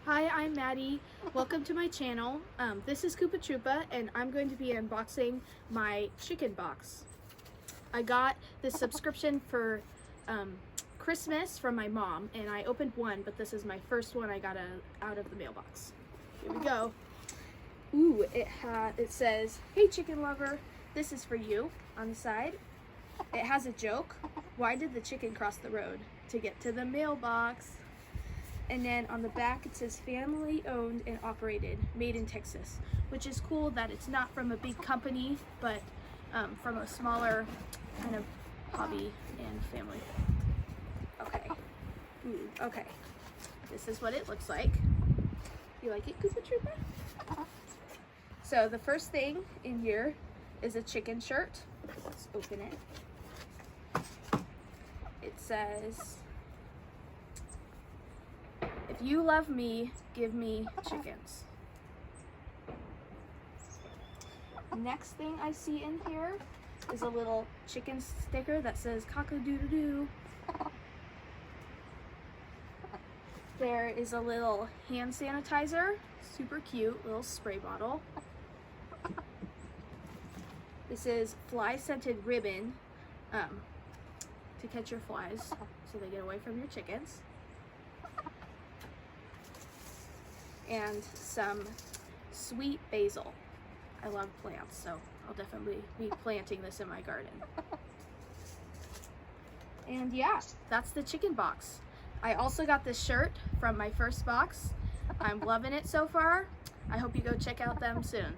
Hi, I'm Maddie. Welcome to my channel. This is Koopa Troopa, and I'm going to be unboxing my chicken box. I got this subscription for Christmas from my mom, and I opened one, but this is my first one I got out of the mailbox. Here we go. Ooh, it says, "Hey chicken lover, this is for you," on the side. It has a joke. Why did the chicken cross the road? To get to the mailbox. And then on the back it says family owned and operated, made in Texas, which is cool that it's not from a big company, but from a smaller kind of hobby and family. Okay. Ooh, okay. This is what it looks like. You like it, Koopa Troopa? So the first thing in here is a chicken shirt. Let's open it. It says, "If you love me, give me chickens." Next thing I see in here is a little chicken sticker that says cock-a-doodle-doo. There is a little hand sanitizer, super cute little spray bottle. This is fly scented ribbon to catch your flies so they get away from your chickens. And some sweet basil. I love plants, so I'll definitely be planting this in my garden. And yeah, that's the chicken box. I also got this shirt from my first box. I'm loving it so far. I hope you go check out them soon.